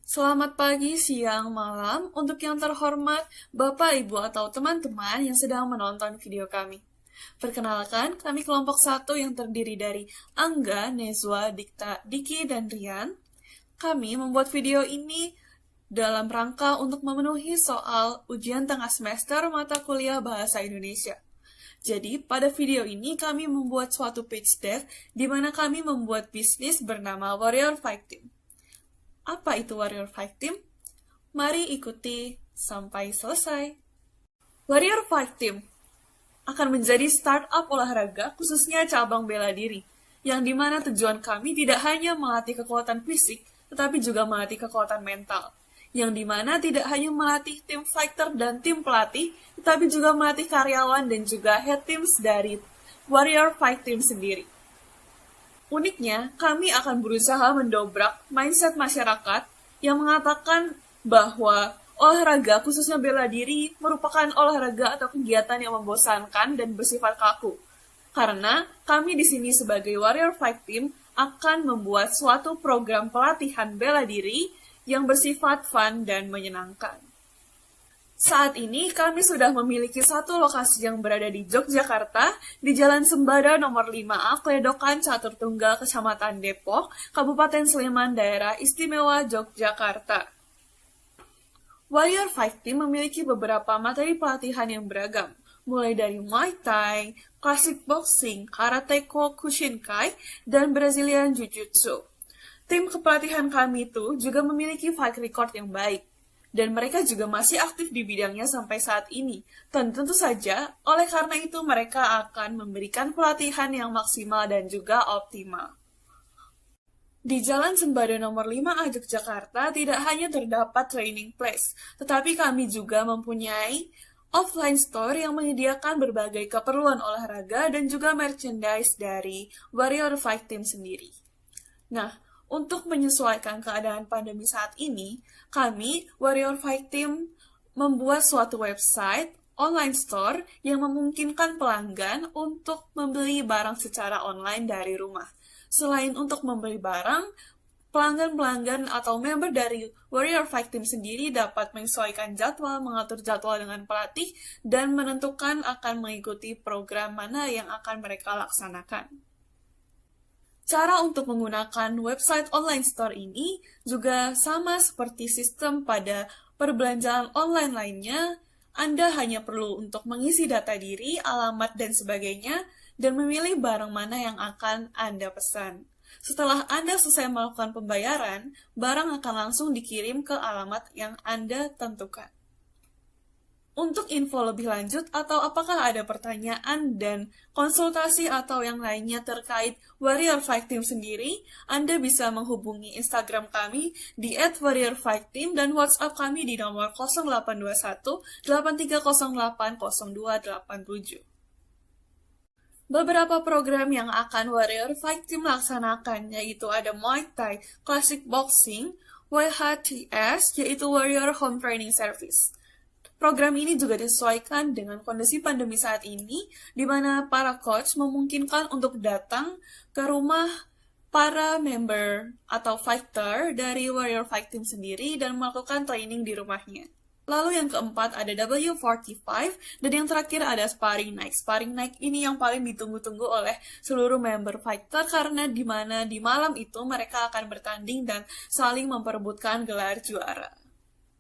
Selamat pagi, siang, malam untuk yang terhormat Bapak, Ibu, atau teman-teman yang sedang menonton video kami. Perkenalkan, kami kelompok satu yang terdiri dari Angga, Nezwa, Dikta, Diki, dan Rian. Kami membuat video ini dalam rangka untuk memenuhi soal ujian tengah semester mata kuliah Bahasa Indonesia. Jadi, pada video ini kami membuat suatu pitch deck di mana kami membuat bisnis bernama Warrior Fight Team. Apa itu Warrior Fight Team? Mari ikuti sampai selesai. Warrior Fight Team akan menjadi startup olahraga khususnya cabang bela diri, yang dimana tujuan kami tidak hanya melatih kekuatan fisik, tetapi juga melatih kekuatan mental, yang dimana tidak hanya melatih tim fighter dan tim pelatih, tetapi juga melatih karyawan dan juga head teams dari Warrior Fight Team sendiri. Uniknya, kami akan berusaha mendobrak mindset masyarakat yang mengatakan bahwa olahraga, khususnya bela diri, merupakan olahraga atau kegiatan yang membosankan dan bersifat kaku. Karena kami di sini sebagai Warrior Fight Team akan membuat suatu program pelatihan bela diri yang bersifat fun dan menyenangkan. Saat ini kami sudah memiliki satu lokasi yang berada di Yogyakarta, di Jalan Sembada nomor 5A, Kledokan Caturtunggal, Kecamatan Depok, Kabupaten Sleman, Daerah Istimewa Yogyakarta. Warrior Fight Team memiliki beberapa materi pelatihan yang beragam, mulai dari Muay Thai, Classic Boxing, Karate Kyokushinkai, dan Brazilian Jiu-Jitsu. Tim kepelatihan kami itu juga memiliki fight record yang baik, dan mereka juga masih aktif di bidangnya sampai saat ini. Dan tentu saja, oleh karena itu mereka akan memberikan pelatihan yang maksimal dan juga optimal. Di Jalan Sembada nomor 5A Yogyakarta tidak hanya terdapat training place, tetapi kami juga mempunyai offline store yang menyediakan berbagai keperluan olahraga dan juga merchandise dari Warrior Fight Team sendiri. Nah, untuk menyesuaikan keadaan pandemi saat ini, kami, Warrior Fight Team, membuat suatu website online store yang memungkinkan pelanggan untuk membeli barang secara online dari rumah. Selain untuk membeli barang, pelanggan-pelanggan atau member dari Warrior Fight Team sendiri dapat menyesuaikan jadwal, mengatur jadwal dengan pelatih, dan menentukan akan mengikuti program mana yang akan mereka laksanakan. Cara untuk menggunakan website online store ini juga sama seperti sistem pada perbelanjaan online lainnya. Anda hanya perlu untuk mengisi data diri, alamat, dan sebagainya, dan memilih barang mana yang akan Anda pesan. Setelah Anda selesai melakukan pembayaran, barang akan langsung dikirim ke alamat yang Anda tentukan. Untuk info lebih lanjut atau apakah ada pertanyaan dan konsultasi atau yang lainnya terkait Warrior Fight Team sendiri, Anda bisa menghubungi Instagram kami di @warriorfightteam dan WhatsApp kami di nomor 0821 8308 0287. Beberapa program yang akan Warrior Fight Team laksanakan yaitu ada Muay Thai, Classic Boxing, WHTS, yaitu Warrior Home Training Service. Program ini juga disesuaikan dengan kondisi pandemi saat ini, di mana para coach memungkinkan untuk datang ke rumah para member atau fighter dari Warrior Fight Team sendiri dan melakukan training di rumahnya. Lalu yang keempat ada W45, dan yang terakhir ada Sparring Night. Sparring Night ini yang paling ditunggu-tunggu oleh seluruh member fighter karena di mana di malam itu mereka akan bertanding dan saling memperebutkan gelar juara.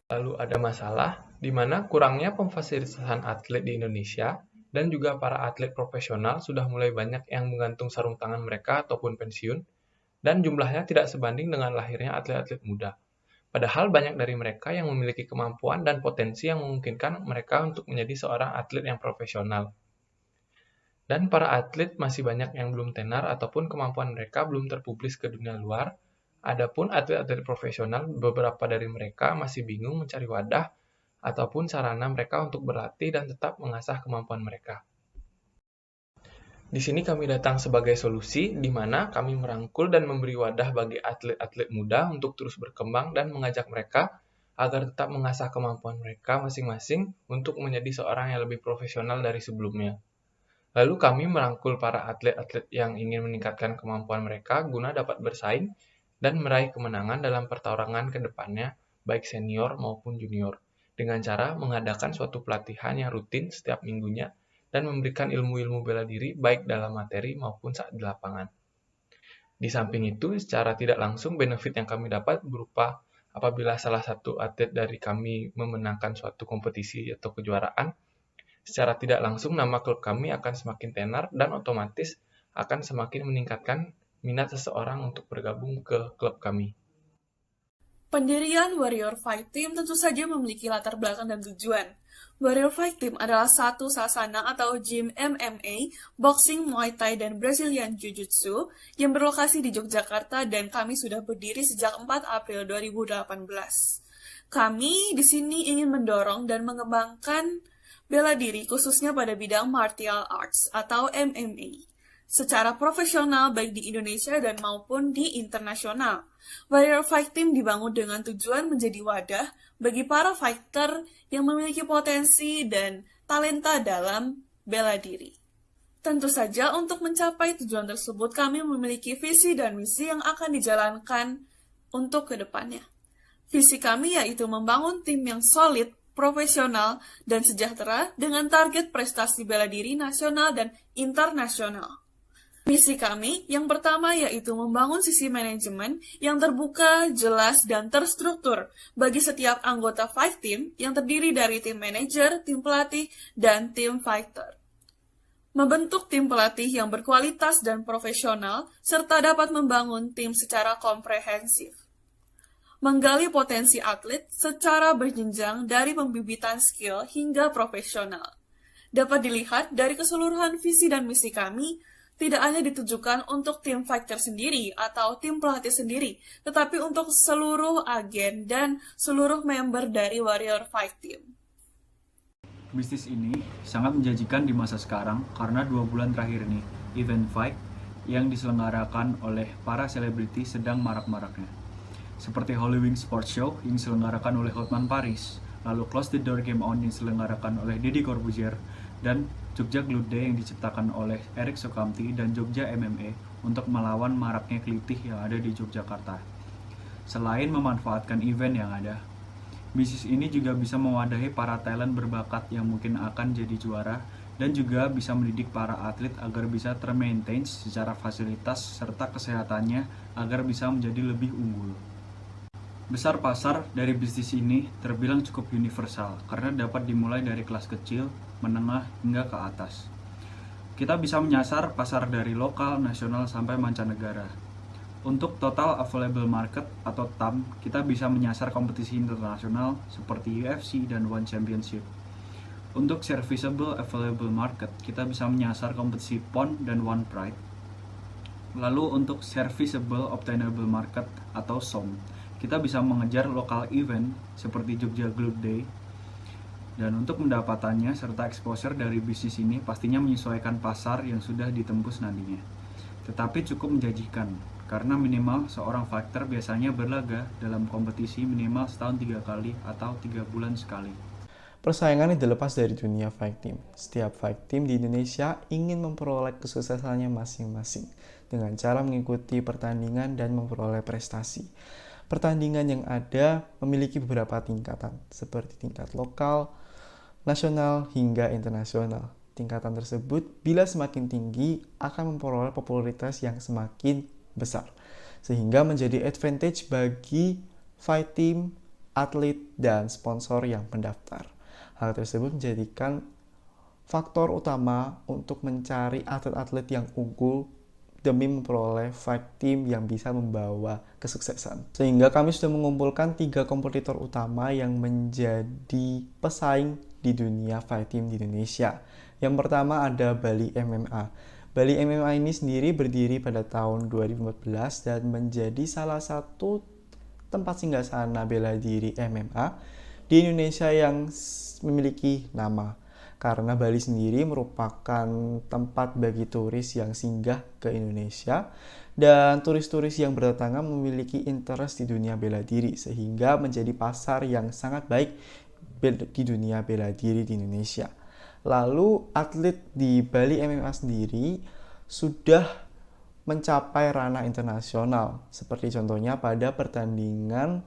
Lalu ada masalah di mana kurangnya pemfasilitasan atlet di Indonesia dan juga para atlet profesional sudah mulai banyak yang menggantung sarung tangan mereka ataupun pensiun, dan jumlahnya tidak sebanding dengan lahirnya atlet-atlet muda. Padahal banyak dari mereka yang memiliki kemampuan dan potensi yang memungkinkan mereka untuk menjadi seorang atlet yang profesional. Dan para atlet masih banyak yang belum tenar ataupun kemampuan mereka belum terpublis ke dunia luar. Adapun atlet-atlet profesional, beberapa dari mereka masih bingung mencari wadah ataupun sarana mereka untuk berlatih dan tetap mengasah kemampuan mereka. Di sini kami datang sebagai solusi, di mana kami merangkul dan memberi wadah bagi atlet-atlet muda untuk terus berkembang dan mengajak mereka agar tetap mengasah kemampuan mereka masing-masing untuk menjadi seorang yang lebih profesional dari sebelumnya. Lalu kami merangkul para atlet-atlet yang ingin meningkatkan kemampuan mereka guna dapat bersaing dan meraih kemenangan dalam pertarungan ke depannya, baik senior maupun junior, dengan cara mengadakan suatu pelatihan yang rutin setiap minggunya dan memberikan ilmu-ilmu bela diri baik dalam materi maupun saat di lapangan. Di samping itu, secara tidak langsung benefit yang kami dapat berupa apabila salah satu atlet dari kami memenangkan suatu kompetisi atau kejuaraan, secara tidak langsung nama klub kami akan semakin tenar dan otomatis akan semakin meningkatkan minat seseorang untuk bergabung ke klub kami. Pendirian Warrior Fight Team tentu saja memiliki latar belakang dan tujuan. Warrior Fight Team adalah satu sasana atau gym MMA, boxing, Muay Thai, dan Brazilian Jiu-Jitsu yang berlokasi di Yogyakarta dan kami sudah berdiri sejak 4 April 2018. Kami di sini ingin mendorong dan mengembangkan bela diri khususnya pada bidang martial arts atau MMA secara profesional baik di Indonesia dan maupun di internasional. Warrior Fight Team dibangun dengan tujuan menjadi wadah bagi para fighter yang memiliki potensi dan talenta dalam bela diri. Tentu saja untuk mencapai tujuan tersebut kami memiliki visi dan misi yang akan dijalankan untuk kedepannya. Visi kami yaitu membangun tim yang solid, profesional, dan sejahtera dengan target prestasi bela diri nasional dan internasional. Misi kami yang pertama yaitu membangun sisi manajemen yang terbuka, jelas, dan terstruktur bagi setiap anggota fight team yang terdiri dari tim manajer, tim pelatih, dan tim fighter. Membentuk tim pelatih yang berkualitas dan profesional serta dapat membangun tim secara komprehensif. Menggali potensi atlet secara berjenjang dari pembibitan skill hingga profesional. Dapat dilihat dari keseluruhan visi dan misi kami, tidak hanya ditujukan untuk tim fighter sendiri atau tim pelatih sendiri, tetapi untuk seluruh agen dan seluruh member dari Warrior Fight Team. Bisnis ini sangat menjanjikan di masa sekarang karena 2 bulan terakhir ini, event fight yang diselenggarakan oleh para selebriti sedang marak-maraknya. Seperti Halloween Sports Show yang diselenggarakan oleh Hotman Paris, lalu Close the Door Game On yang diselenggarakan oleh Deddy Corbuzier, dan Jogja Glute Day yang diciptakan oleh Erik Sukamti dan Jogja MMA untuk melawan maraknya kelitih yang ada di Yogyakarta. Selain memanfaatkan event yang ada, bisnis ini juga bisa mewadahi para talent berbakat yang mungkin akan jadi juara dan juga bisa mendidik para atlet agar bisa termaintain secara fasilitas serta kesehatannya agar bisa menjadi lebih unggul. Besar pasar dari bisnis ini terbilang cukup universal karena dapat dimulai dari kelas kecil, menengah, hingga ke atas. Kita bisa menyasar pasar dari lokal, nasional, sampai mancanegara. Untuk total available market atau TAM, kita bisa menyasar kompetisi internasional seperti UFC dan One Championship. Untuk serviceable available market, kita bisa menyasar kompetisi PON dan One Pride. Lalu untuk serviceable obtainable market atau SOM, kita bisa mengejar lokal event seperti Jogja Glute Day. Dan untuk pendapatannya serta exposure dari bisnis ini pastinya menyesuaikan pasar yang sudah ditembus nantinya. Tetapi cukup menjanjikan, karena minimal seorang fighter biasanya berlaga dalam kompetisi minimal setahun 3 kali atau 3 bulan sekali. Persaingan tidak lepas dari dunia fight team. Setiap fight team di Indonesia ingin memperoleh kesuksesannya masing-masing dengan cara mengikuti pertandingan dan memperoleh prestasi. Pertandingan yang ada memiliki beberapa tingkatan, seperti tingkat lokal, nasional, hingga internasional. Tingkatan tersebut bila semakin tinggi akan memperoleh popularitas yang semakin besar, sehingga menjadi advantage bagi fight team, atlet, dan sponsor yang mendaftar. Hal tersebut menjadikan faktor utama untuk mencari atlet-atlet yang unggul demi memperoleh fight team yang bisa membawa kesuksesan. Sehingga kami sudah mengumpulkan 3 kompetitor utama yang menjadi pesaing di dunia fight team di Indonesia. Yang pertama ada Bali MMA. Bali MMA ini sendiri berdiri pada tahun 2014 dan menjadi salah satu tempat singgasana bela diri MMA di Indonesia yang memiliki nama. Karena Bali sendiri merupakan tempat bagi turis yang singgah ke Indonesia dan turis-turis yang berdatangan memiliki interest di dunia bela diri sehingga menjadi pasar yang sangat baik di dunia bela diri di Indonesia. Lalu atlet di Bali MMA sendiri sudah mencapai ranah internasional, seperti contohnya pada pertandingan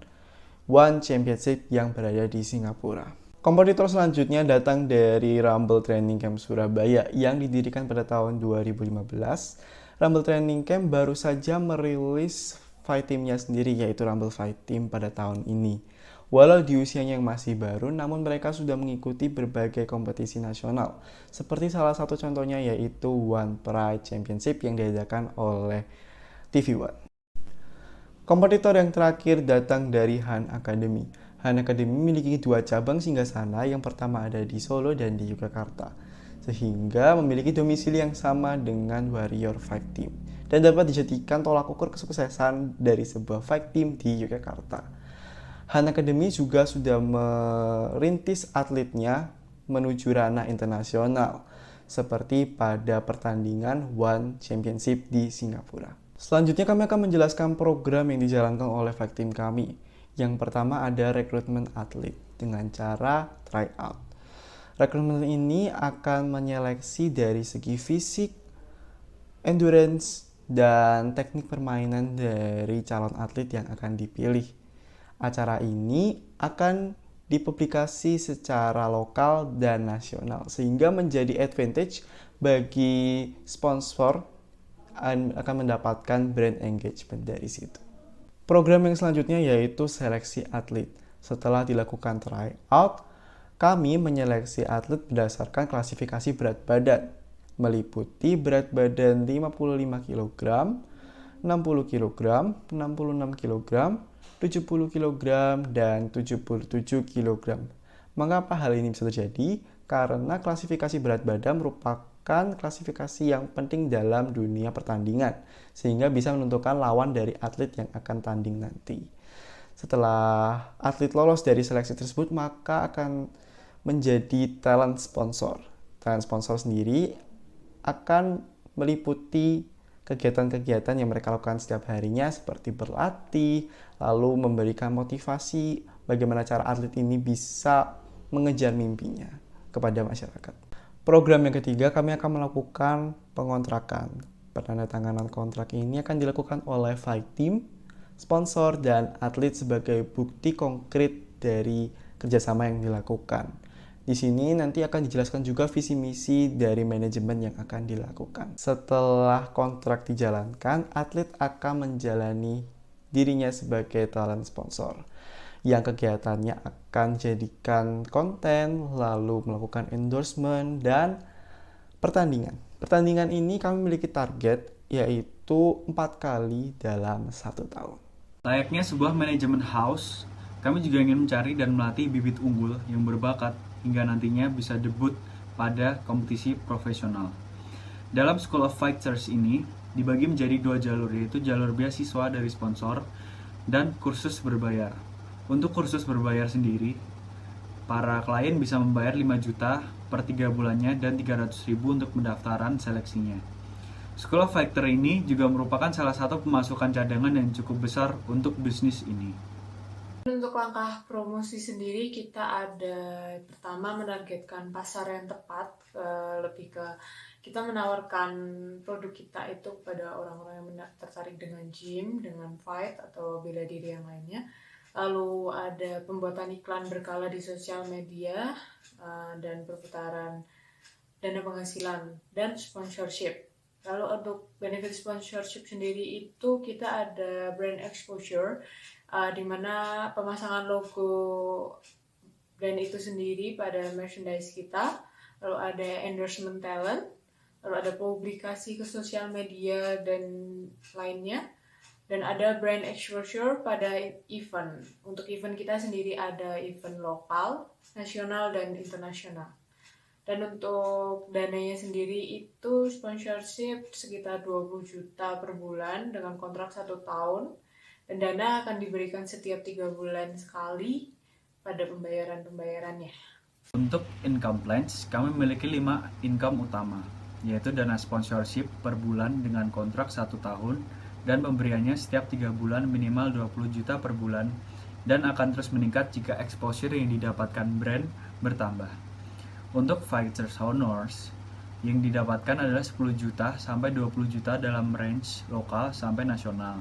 One Championship yang berada di Singapura. Kompetitor selanjutnya datang dari Rumble Training Camp Surabaya yang didirikan pada tahun 2015. Rumble Training Camp baru saja merilis fight teamnya sendiri, yaitu Rumble Fight Team pada tahun ini. Walau di usianya yang masih baru, namun mereka sudah mengikuti berbagai kompetisi nasional. Seperti salah satu contohnya yaitu One Pride Championship yang diadakan oleh TV One. Kompetitor yang terakhir datang dari Han Academy. Han Academy memiliki 2 cabang singgasana, yang pertama ada di Solo dan di Yogyakarta, sehingga memiliki domisili yang sama dengan Warrior Fight Team dan dapat dijadikan tolak ukur kesuksesan dari sebuah fight team di Yogyakarta. Han Academy juga sudah merintis atletnya menuju ranah internasional, seperti pada pertandingan One Championship di Singapura. Selanjutnya kami akan menjelaskan program yang dijalankan oleh fight team kami. Yang pertama ada rekrutmen atlet dengan cara tryout. Rekrutmen ini akan menyeleksi dari segi fisik, endurance, dan teknik permainan dari calon atlet yang akan dipilih. Acara ini akan dipublikasi secara lokal dan nasional, sehingga menjadi advantage bagi sponsor akan mendapatkan brand engagement dari situ. Program yang selanjutnya yaitu seleksi atlet. Setelah dilakukan tryout, kami menyeleksi atlet berdasarkan klasifikasi berat badan, meliputi berat badan 55 kg, 60 kg, 66 kg, 70 kg, dan 77 kg. Mengapa hal ini bisa terjadi? Karena klasifikasi berat badan merupakan klasifikasi yang penting dalam dunia pertandingan, sehingga bisa menentukan lawan dari atlet yang akan tanding nanti. Setelah atlet lolos dari seleksi tersebut, maka akan menjadi talent sponsor. Talent sponsor sendiri akan meliputi kegiatan-kegiatan yang mereka lakukan setiap harinya, seperti berlatih, lalu memberikan motivasi bagaimana cara atlet ini bisa mengejar mimpinya kepada masyarakat. Program yang ketiga, kami akan melakukan pengontrakan. Penandatanganan kontrak ini akan dilakukan oleh fight team, sponsor, dan atlet sebagai bukti konkret dari kerjasama yang dilakukan. Di sini nanti akan dijelaskan juga visi misi dari manajemen yang akan dilakukan. Setelah kontrak dijalankan, atlet akan menjalani dirinya sebagai talent sponsor, yang kegiatannya akan jadikan konten, lalu melakukan endorsement, dan pertandingan. Pertandingan ini kami memiliki target, yaitu 4 kali dalam 1 tahun. Layaknya sebuah manajemen house, kami juga ingin mencari dan melatih bibit unggul yang berbakat hingga nantinya bisa debut pada kompetisi profesional. Dalam School of Fighters ini dibagi menjadi 2 jalur, yaitu jalur beasiswa dari sponsor dan kursus berbayar. Untuk kursus berbayar sendiri, para klien bisa membayar 5 juta per 3 bulannya dan 300.000 untuk pendaftaran seleksinya. School of Fighter ini juga merupakan salah satu pemasukan cadangan yang cukup besar untuk bisnis ini. Untuk langkah promosi sendiri, kita ada pertama menargetkan pasar yang tepat, lebih ke kita menawarkan produk kita itu kepada orang-orang yang tertarik dengan gym, dengan fight, atau bela diri yang lainnya. Lalu ada pembuatan iklan berkala di sosial media, dan perputaran dana penghasilan, dan sponsorship. Lalu untuk benefit sponsorship sendiri itu kita ada brand exposure, di mana pemasangan logo brand itu sendiri pada merchandise kita, lalu ada endorsement talent, lalu ada publikasi ke sosial media dan lainnya, dan ada brand exposure pada event. Untuk event kita sendiri ada event lokal, nasional, dan internasional. Dan untuk dananya sendiri itu sponsorship sekitar 20 juta per bulan dengan kontrak 1 tahun. Dan dana akan diberikan setiap 3 bulan sekali pada pembayarannya. Untuk income plans, kami memiliki 5 income utama, yaitu dana sponsorship per bulan dengan kontrak 1 tahun dan pemberiannya setiap 3 bulan minimal 20 juta per bulan dan akan terus meningkat jika exposure yang didapatkan brand bertambah. Untuk Fighters Honors, Yang didapatkan adalah 10 juta sampai 20 juta dalam range lokal sampai nasional.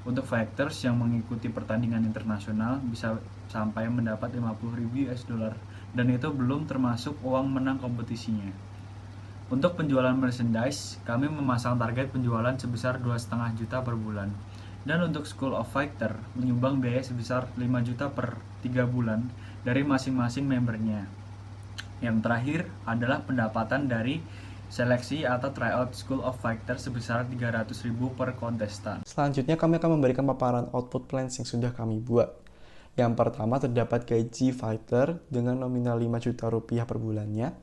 Untuk fighters yang mengikuti pertandingan internasional bisa sampai mendapat 50.000 US dollar dan itu belum termasuk uang menang kompetisinya. Untuk penjualan merchandise, kami memasang target penjualan sebesar 2,5 juta per bulan. Dan untuk School of Fighter menyumbang biaya sebesar 5 juta per 3 bulan dari masing-masing membernya. Yang terakhir adalah pendapatan dari seleksi atau tryout School of Fighter sebesar 300.000 per kontestan. Selanjutnya kami akan memberikan paparan output plans yang sudah kami buat. Yang pertama terdapat gaji fighter dengan nominal 5 juta rupiah per bulannya.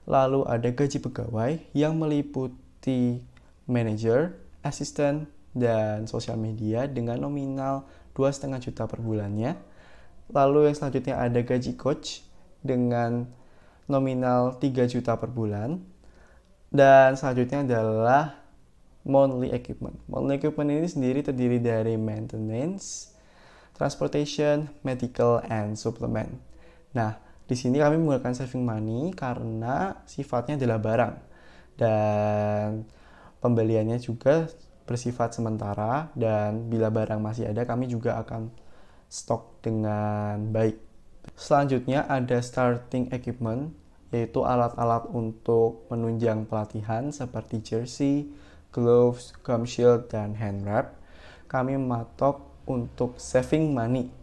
Lalu ada gaji pegawai yang meliputi manager, asisten, dan sosial media dengan nominal 2,5 juta per bulannya. Lalu yang selanjutnya ada gaji coach dengan nominal 3 juta per bulan. Dan selanjutnya adalah monthly equipment. Monthly equipment ini sendiri terdiri dari maintenance, transportation, medical, and supplement. Nah, di sini kami menggunakan saving money karena sifatnya adalah barang. Dan pembeliannya juga bersifat sementara dan bila barang masih ada kami juga akan stok dengan baik. Selanjutnya ada starting equipment, yaitu alat-alat untuk menunjang pelatihan seperti jersey, gloves, gum shield, dan hand wrap. Kami mematok untuk saving money.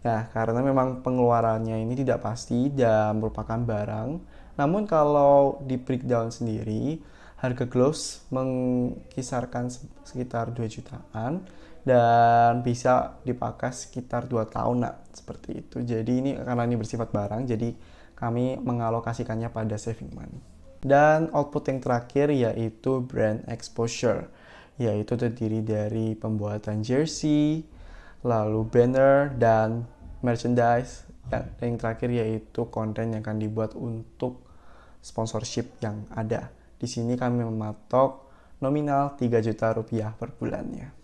Nah, karena memang pengeluarannya ini tidak pasti dan merupakan barang. Namun kalau di breakdown sendiri, harga gloves mengkisarkan sekitar 2 jutaan dan bisa dipakai sekitar 2 tahun seperti itu. Jadi ini karena ini bersifat barang, jadi kami mengalokasikannya pada saving money. Dan output yang terakhir yaitu brand exposure, yaitu terdiri dari pembuatan jersey, lalu banner, dan merchandise. Dan yang terakhir yaitu konten yang akan dibuat untuk sponsorship yang ada. Di sini kami mematok nominal 3 juta rupiah per bulannya.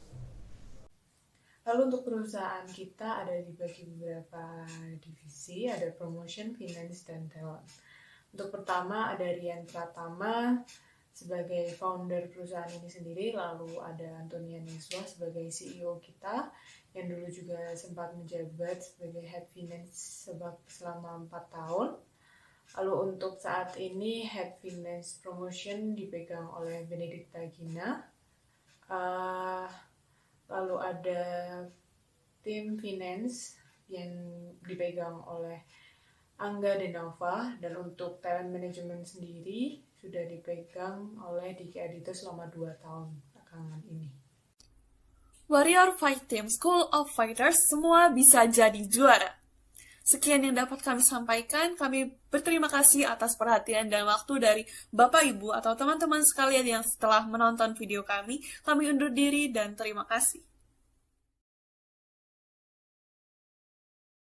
Lalu untuk perusahaan kita ada dibagi beberapa divisi, ada promotion, finance, dan talent. Untuk pertama ada Rian Pratama sebagai founder perusahaan ini sendiri, lalu ada Antonia Neswa sebagai CEO kita yang dulu juga sempat menjabat sebagai head finance selama 4 tahun. Lalu untuk saat ini head finance promotion dipegang oleh Benedicta Gina. Lalu ada tim finance yang dipegang oleh Angga Denova, dan untuk talent management sendiri sudah dipegang oleh Diki Adito selama 2 tahun belakangan ini. Warrior Fight Team School of Fighters semua bisa jadi juara. Sekian yang dapat kami sampaikan. Kami berterima kasih atas perhatian dan waktu dari Bapak, Ibu, atau teman-teman sekalian yang setelah menonton video kami undur diri dan terima kasih.